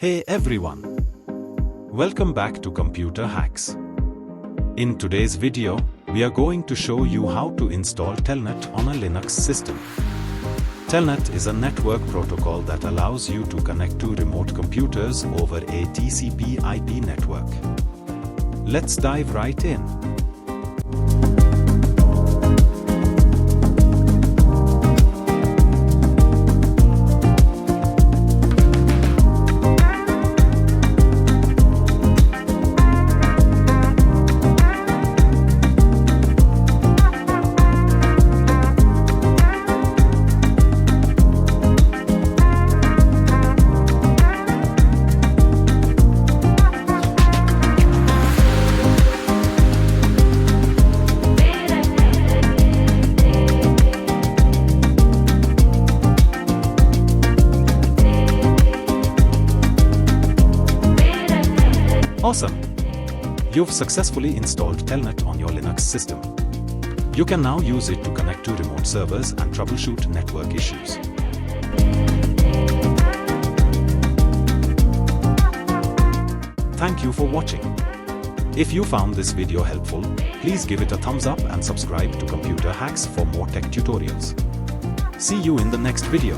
Hey everyone! Welcome back to Computer Hacks. In today's video, we are going to show you how to install Telnet on a Linux system. Telnet is a network protocol that allows you to connect to remote computers over a TCP/IP network. Let's dive right in. Awesome! You've successfully installed Telnet on your Linux system. You can now use it to connect to remote servers and troubleshoot network issues. Thank you for watching. If you found this video helpful, please give it a thumbs up and subscribe to Computer Hacks for more tech tutorials. See you in the next video.